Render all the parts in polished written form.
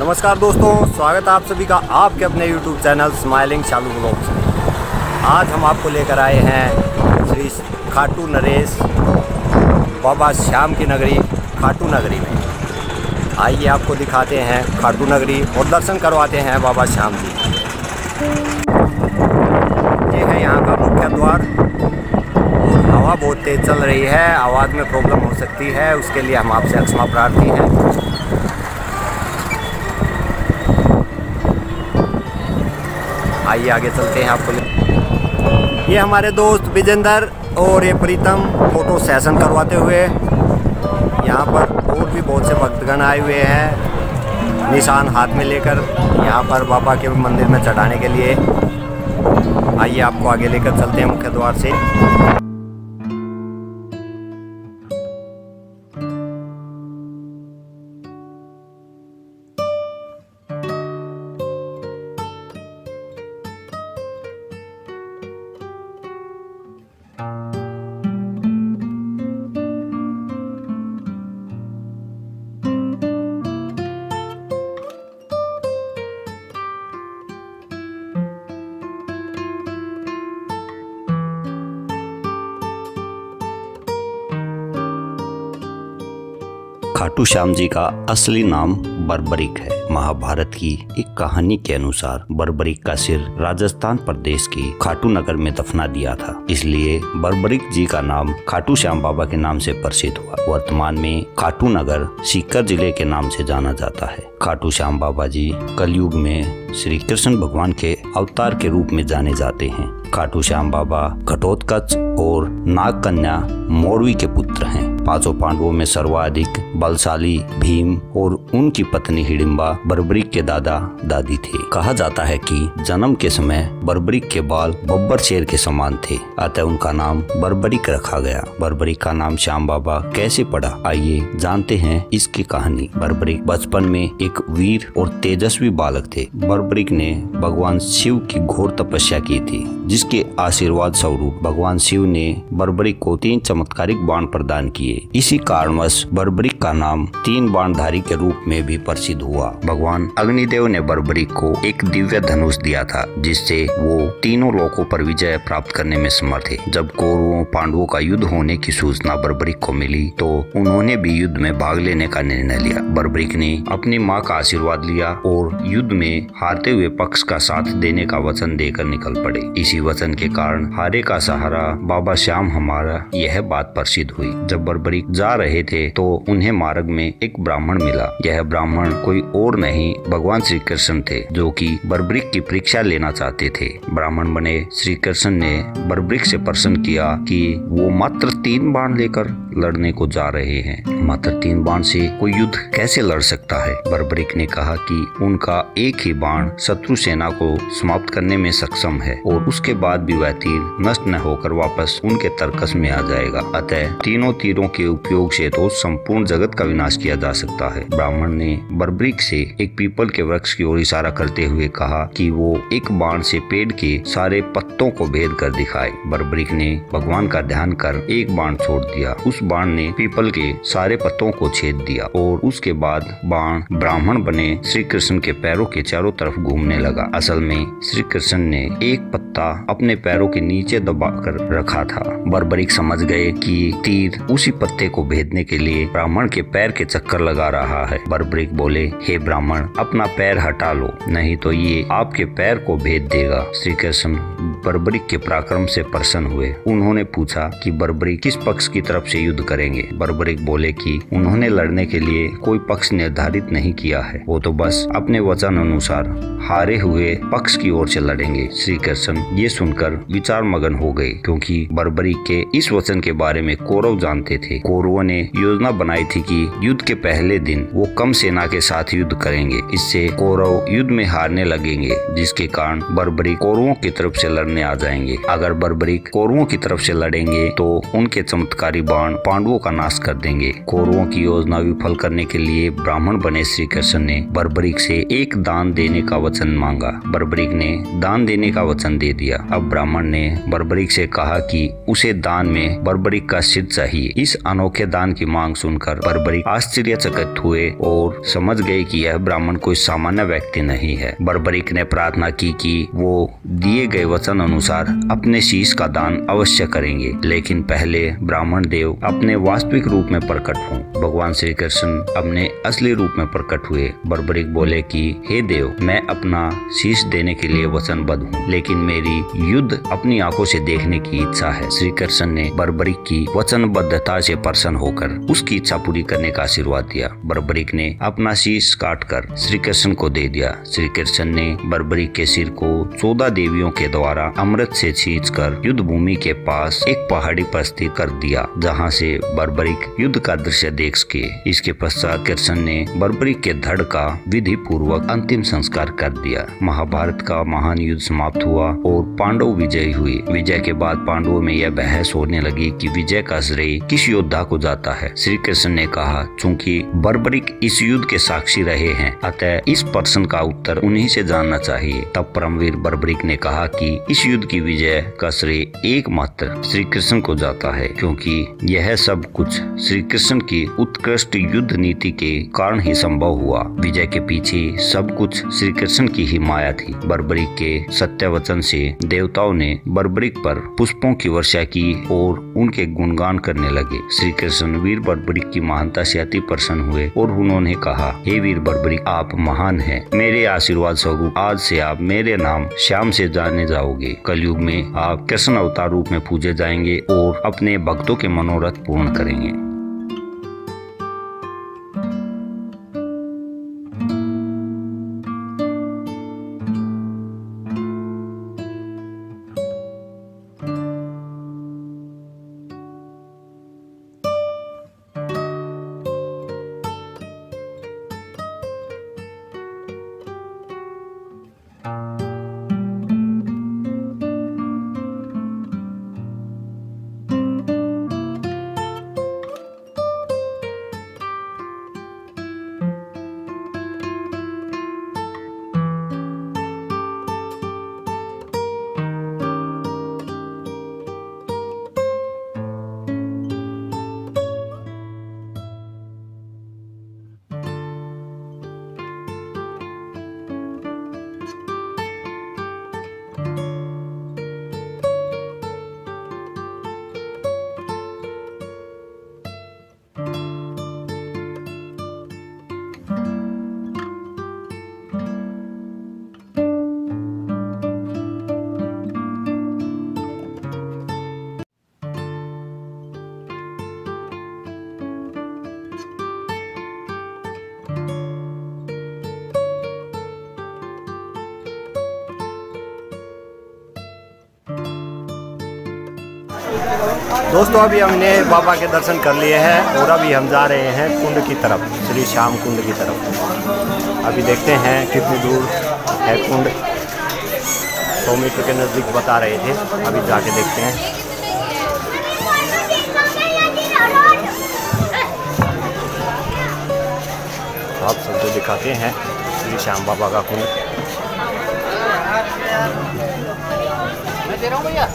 नमस्कार दोस्तों, स्वागत है आप सभी का आपके अपने YouTube चैनल स्माइलिंग शालू ब्लॉग्स में। आज हम आपको लेकर आए हैं श्री खाटू नरेश बाबा श्याम की नगरी खाटू नगरी में। आइए आपको दिखाते हैं खाटू नगरी और दर्शन करवाते हैं बाबा श्याम जी। ये है यहाँ का मुख्य द्वार। हवा बहुत तेज़ चल रही है, आवाज़ में प्रॉब्लम हो सकती है, उसके लिए हम आपसे क्षमा प्रार्थी हैं। आइए आगे चलते हैं आपको। ये हमारे दोस्त विजेंद्र और ये प्रीतम फोटो सेशन करवाते हुए। यहाँ पर और भी बहुत से भक्तगण आए हुए हैं निशान हाथ में लेकर यहाँ पर बाबा के मंदिर में चढ़ाने के लिए। आइए आपको आगे लेकर चलते हैं मुख्य द्वार से। खाटू श्याम जी का असली नाम बर्बरिक है। महाभारत की एक कहानी के अनुसार बर्बरिक का सिर राजस्थान प्रदेश के खाटू नगर में दफना दिया था, इसलिए बर्बरिक जी का नाम खाटू श्याम बाबा के नाम से प्रसिद्ध हुआ। वर्तमान में खाटू नगर सीकर जिले के नाम से जाना जाता है। खाटू श्याम बाबा जी कलयुग में श्री कृष्ण भगवान के अवतार के रूप में जाने जाते हैं। खाटू श्याम बाबा घटोत्कच और नाग कन्या मोरवी के पुत्र हैं। पांचों पांडवों में सर्वाधिक बलशाली भीम और उनकी पत्नी हिडिंबा बर्बरिक के दादा दादी थे। कहा जाता है कि जन्म के समय बर्बरिक के बाल बब्बर शेर के समान थे, अतः उनका नाम बर्बरिक रखा गया। बर्बरिक का नाम श्याम बाबा कैसे पड़ा, आइए जानते हैं इसकी कहानी। बर्बरिक बचपन में एक वीर और तेजस्वी बालक थे। बर्बरिक ने भगवान शिव की घोर तपस्या की थी, जिसके आशीर्वाद स्वरूप भगवान शिव ने बर्बरिक को 3 चमत्कारिक बाण प्रदान किए। इसी कारणवश बर्बरिक का नाम 3 बाणधारी के रूप में भी प्रसिद्ध हुआ। भगवान अग्निदेव ने बर्बरिक को एक दिव्य धनुष दिया था, जिससे वो तीनों लोकों पर विजय प्राप्त करने में समर्थ थे। जब कौरवों पांडवों का युद्ध होने की सूचना बर्बरिक को मिली तो उन्होंने भी युद्ध में भाग लेने का निर्णय लिया। बर्बरिक ने अपनी माँ का आशीर्वाद लिया और युद्ध में हारते हुए पक्ष का साथ देने का वचन देकर निकल पड़े। इसी वचन के कारण हारे का सहारा बाबा श्याम हमारा, यह बात प्रसिद्ध हुई। जब बर्बरिक जा रहे थे तो उन्हें मार्ग में एक ब्राह्मण मिला। यह ब्राह्मण कोई और नहीं भगवान श्री कृष्ण थे, जो कि बर्बरिक की परीक्षा लेना चाहते थे। ब्राह्मण बने श्री कृष्ण ने बर्बरिक से प्रश्न किया कि वो मात्र 3 बाण लेकर लड़ने को जा रहे हैं। मात्र 3 बाण से कोई युद्ध कैसे लड़ सकता है? बर्बरिक ने कहा कि उनका एक ही बाण शत्रु सेना को समाप्त करने में सक्षम है और उसके बाद भी वह तीर नष्ट न होकर वापस उनके तर्कस में आ जाएगा। अतः तीनों तीरों के उपयोग से तो संपूर्ण जगत का विनाश किया जा सकता है। ब्राह्मण ने बर्बरिक से एक पीपल के वृक्ष की ओर इशारा करते हुए कहा कि वो एक बाण से पेड़ के सारे पत्तों को भेद कर दिखाए। बर्बरिक ने भगवान का ध्यान कर एक बाण छोड़ दिया। उस बाण ने पीपल के सारे पत्तों को छेद दिया और उसके बाद बाण ब्राह्मण बने श्री कृष्ण के पैरों के चारों तरफ घूमने लगा। असल में श्री कृष्ण ने एक पत्ता अपने पैरों के नीचे दबा कर रखा था। बर्बरिक समझ गए कि तीर उसी पत्ते को भेदने के लिए ब्राह्मण के पैर के चक्कर लगा रहा है। बर्बरिक बोले, हे ब्राह्मण, अपना पैर हटा लो, नहीं तो ये आपके पैर को भेद देगा। श्री कृष्ण बर्बरिक के पराक्रम से प्रसन्न हुए। उन्होंने पूछा कि बर्बरिक किस पक्ष की तरफ से युद्ध करेंगे। बर्बरिक बोले कि उन्होंने लड़ने के लिए कोई पक्ष निर्धारित नहीं किया है, वो तो बस अपने वचन अनुसार हारे हुए पक्ष की ओर से लड़ेंगे। श्री कृष्ण ये सुनकर विचार मगन हो गए, क्योंकि बर्बरिक के इस वचन के बारे में कौरव जानते थे। कौरवों ने योजना बनाई थी कि युद्ध के पहले दिन वो कम सेना के साथ युद्ध करेंगे। इससे कौरव युद्ध में हारने लगेंगे, जिसके कारण बर्बरिक कौरवों की तरफ से लड़ने आ जाएंगे। अगर बर्बरिक कौरवों की तरफ से लड़ेंगे तो उनके चमत्कारी बाण पांडवों का नाश कर देंगे। कौरवों की योजना विफल करने के लिए ब्राह्मण बने श्री कृष्ण ने बर्बरिक से एक दान देने का वचन वचन मांगा। बर्बरीक ने दान देने का वचन दे दिया। अब ब्राह्मण ने बर्बरीक से कहा कि उसे दान में बर्बरीक का सिर चाहिए। इस अनोखे दान की मांग सुनकर बर्बरीक आश्चर्यचकित हुए और समझ गए कि यह ब्राह्मण कोई सामान्य व्यक्ति नहीं है। बर्बरीक ने प्रार्थना की कि वो दिए गए वचन अनुसार अपने शीश का दान अवश्य करेंगे, लेकिन पहले ब्राह्मण देव अपने वास्तविक रूप में प्रकट हों। भगवान श्री कृष्ण अपने असली रूप में प्रकट हुए। बर्बरीक बोले कि हे देव, मैं अपना शीश देने के लिए वचनबद्ध हूँ, लेकिन मेरी युद्ध अपनी आंखों से देखने की इच्छा है। श्री कृष्ण ने बर्बरीक की वचनबद्धता से प्रसन्न होकर उसकी इच्छा पूरी करने का आशीर्वाद दिया। बर्बरीक ने अपना शीश काटकर श्री कृष्ण को दे दिया। श्री कृष्ण ने बर्बरीक के सिर को 14 देवियों के द्वारा अमृत से छींचकर युद्ध भूमि के पास एक पहाड़ी पर स्थित कर दिया, जहाँ से बर्बरीक युद्ध का दृश्य देख सके। इसके पश्चात कृष्ण ने बर्बरीक के धड़ का विधि पूर्वक अंतिम संस्कार कर दिया। महाभारत का महान युद्ध समाप्त हुआ और पांडव विजयी हुए। विजय के बाद पांडवों में यह बहस होने लगी कि विजय का श्रेय किस योद्धा को जाता है। श्री कृष्ण ने कहा, चूंकि बर्बरीक इस युद्ध के साक्षी रहे हैं, अतः इस प्रश्न का उत्तर उन्हीं से जानना चाहिए। तब परमवीर बर्बरीक ने कहा कि इस युद्ध की विजय का श्रेय एकमात्र श्री कृष्ण को जाता है, क्योंकि यह सब कुछ श्री कृष्ण की उत्कृष्ट युद्ध नीति के कारण ही संभव हुआ। विजय के पीछे सब कुछ श्री कृष्ण की ही माया थी। बर्बरीक के सत्य वचन से देवताओं ने बर्बरीक पर पुष्पों की वर्षा की और उनके गुणगान करने लगे। श्री कृष्ण वीर बर्बरीक की महानता से अति प्रसन्न हुए और उन्होंने कहा, हे वीर बर्बरीक, आप महान हैं। मेरे आशीर्वाद स्वरूप आज से आप मेरे नाम श्याम से जाने जाओगे। कलयुग में आप कृष्ण अवतार रूप में पूजे जाएंगे और अपने भक्तों के मनोरथ पूर्ण करेंगे। दोस्तों, अभी हमने बाबा के दर्शन कर लिए हैं और अभी हम जा रहे हैं कुंड की तरफ, श्री श्याम कुंड की तरफ। अभी देखते हैं कितनी दूर है कुंड। 100 मीटर के नज़दीक बता रहे थे, अभी जाके देखते हैं। आप सबको दिखाते हैं श्री श्याम बाबा का कुंड। मैं दे रहा हूँ भैया।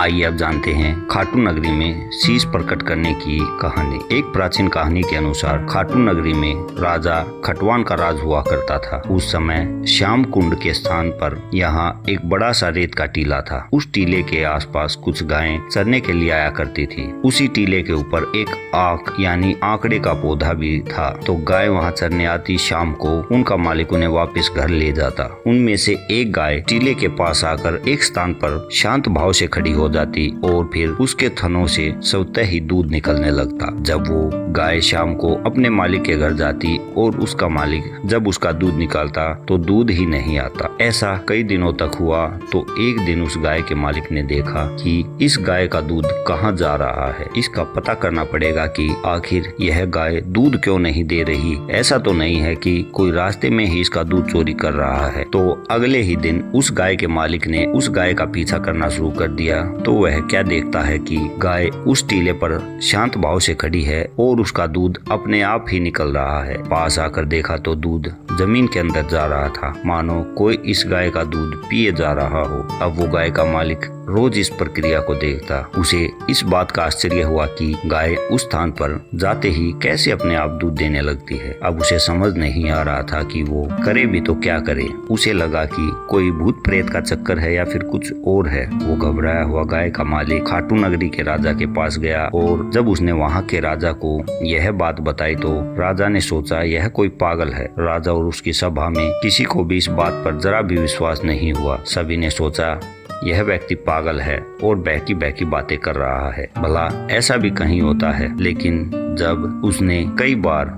आइए अब जानते हैं खाटू नगरी में शीश प्रकट करने की कहानी। एक प्राचीन कहानी के अनुसार खाटू नगरी में राजा खटवान का राज हुआ करता था। उस समय श्याम कुंड के स्थान पर यहाँ एक बड़ा सा रेत का टीला था। उस टीले के आसपास कुछ गायें चरने के लिए आया करती थी। उसी टीले के ऊपर एक आंख यानी आंकड़े का पौधा भी था। तो गाय वहाँ चरने आती, शाम को उनका मालिक उन्हें वापस घर ले जाता। उनमें से एक गाय टीले के पास आकर एक स्थान पर शांत भाव से खड़ी हो हो जाती और फिर उसके थनों से स्वतः ही दूध निकलने लगता। जब वो गाय शाम को अपने मालिक के घर जाती और उसका मालिक जब उसका दूध निकालता तो दूध ही नहीं आता। ऐसा कई दिनों तक हुआ तो एक दिन उस गाय के मालिक ने देखा कि इस गाय का दूध कहाँ जा रहा है, इसका पता करना पड़ेगा कि आखिर यह गाय दूध क्यों नहीं दे रही। ऐसा तो नहीं है कि कोई रास्ते में ही इसका दूध चोरी कर रहा है। तो अगले ही दिन उस गाय के मालिक ने उस गाय का पीछा करना शुरू कर दिया। तो वह क्या देखता है कि गाय उस टीले पर शांत भाव से खड़ी है और उसका दूध अपने आप ही निकल रहा है। पास आकर देखा तो दूध जमीन के अंदर जा रहा था, मानो कोई इस गाय का दूध पिए जा रहा हो। अब वो गाय का मालिक रोज इस प्रक्रिया को देखता। उसे इस बात का आश्चर्य हुआ कि गाय उस स्थान पर जाते ही कैसे अपने आप दूध देने लगती है। अब उसे समझ नहीं आ रहा था कि वो करे भी तो क्या करे। उसे लगा कि कोई भूत प्रेत का चक्कर है या फिर कुछ और है। वो घबराया हुआ गाय का मालिक खाटू नगरी के राजा के पास गया और जब उसने वहाँ के राजा को यह बात बताई तो राजा ने सोचा यह कोई पागल है। राजा और उसकी सभा में किसी को भी इस बात पर जरा भी विश्वास नहीं हुआ। सभी ने सोचा यह व्यक्ति पागल है और बहकी बहकी बातें कर रहा है, भला ऐसा भी कहीं होता है। लेकिन जब उसने कई बार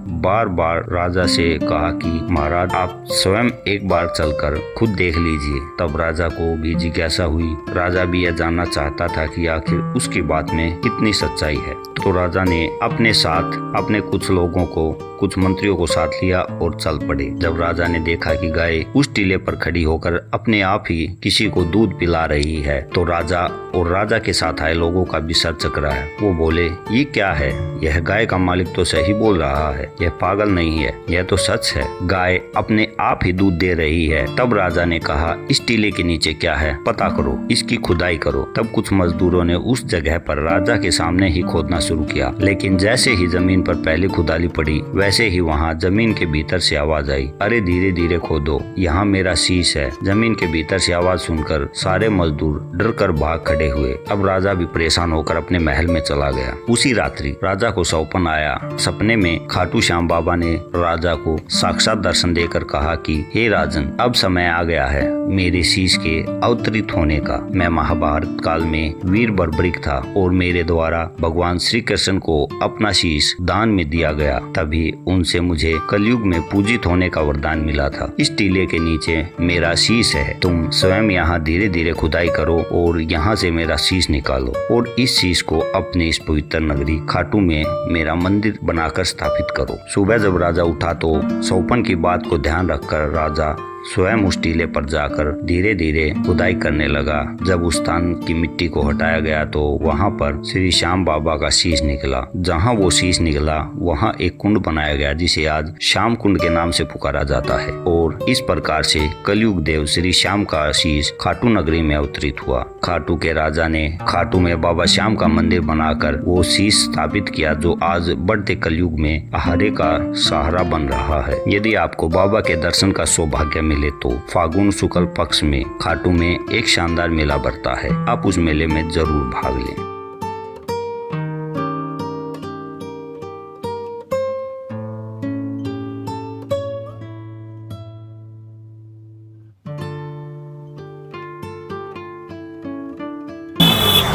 बार राजा से कहा कि महाराज आप स्वयं एक बार चलकर खुद देख लीजिए, तब राजा को भी जिज्ञासा हुई। राजा भी यह जानना चाहता था कि आखिर उसकी बात में कितनी सच्चाई है। तो राजा ने अपने साथ अपने कुछ लोगों को, कुछ मंत्रियों को साथ लिया और चल पड़े। जब राजा ने देखा कि गाय उस टीले पर खड़ी होकर अपने आप ही किसी को दूध पिला रही है तो राजा और राजा के साथ आए लोगों का भी सर चकरा है। वो बोले ये क्या है, यह गाय का मालिक तो सही बोल रहा है, यह पागल नहीं है, यह तो सच है, गाय अपने आप ही दूध दे रही है। तब राजा ने कहा इस टीले के नीचे क्या है पता करो, इसकी खुदाई करो। तब कुछ मजदूरों ने उस जगह पर राजा के सामने ही खोदना शुरू किया। लेकिन जैसे ही जमीन पर पहली खुदाई पड़ी वैसे ही वहाँ जमीन के भीतर से आवाज आई, अरे धीरे धीरे खोदो, यहाँ मेरा शीश है। जमीन के भीतर से आवाज सुनकर सारे मजदूर डर कर भाग खड़े हुए। अब राजा भी परेशान होकर अपने महल में चला गया। उसी रात्रि राजा को सौपन आया। सपने में खाटू श्याम बाबा ने राजा को साक्षात दर्शन देकर कहा कि हे राजन, अब समय आ गया है मेरे शीश के अवतरित होने का। मैं महाभारत काल में वीर बर्बरिक था और मेरे द्वारा भगवान श्री कृष्ण को अपना शीश दान में दिया गया, तभी उनसे मुझे कलयुग में पूजित होने का वरदान मिला था। इस टीले के नीचे मेरा शीश है, तुम स्वयं यहाँ धीरे धीरे खुदाई करो और यहाँ से मेरा शीश निकालो और इस शीश को अपने इस पवित्र नगरी खाटू में मेरा मंदिर बनाकर स्थापित करो। सुबह जब राजा उठा तो सौपन की बात को ध्यान रखकर राजा स्वयं उस टीले पर जाकर धीरे धीरे खुदाई करने लगा। जब उस स्थान की मिट्टी को हटाया गया तो वहाँ पर श्री श्याम बाबा का शीश निकला। जहाँ वो शीश निकला वहाँ एक कुंड बनाया गया जिसे आज श्याम कुंड के नाम से पुकारा जाता है। और इस प्रकार से कलयुग देव श्री श्याम का शीश खाटू नगरी में अवतरित हुआ। खाटू के राजा ने खाटू में बाबा श्याम का मंदिर बनाकर वो शीश स्थापित किया जो आज बढ़ते कलयुग में आहारे का सहारा बन रहा है। यदि आपको बाबा के दर्शन का सौभाग्य मिले तो फागुन शुक्ल पक्ष में खाटू में एक शानदार मेला बढ़ता है, आप उस मेले में जरूर भाग लें।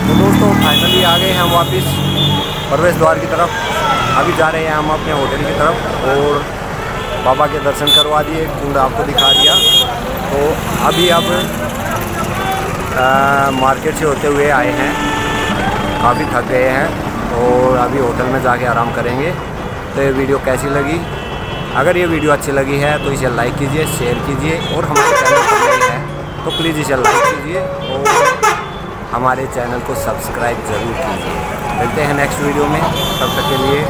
तो दोस्तों फाइनली आ गए हम वापस प्रवेश द्वार की तरफ। अभी जा रहे हैं हम अपने होटल की तरफ और बाबा के दर्शन करवा दिए, कुंड आपको दिखा दिया। तो अभी अब मार्केट से होते हुए आए हैं, काफ़ी थक गए हैं और अभी होटल में जाके आराम करेंगे। तो ये वीडियो कैसी लगी? अगर ये वीडियो अच्छी लगी है तो इसे लाइक कीजिए, शेयर कीजिए और हमारे चैनल पर नए हैं तो प्लीज़ इसे लाइक कीजिए और हमारे चैनल को सब्सक्राइब ज़रूर कीजिए। मिलते हैं नेक्स्ट वीडियो में, तब तक के लिए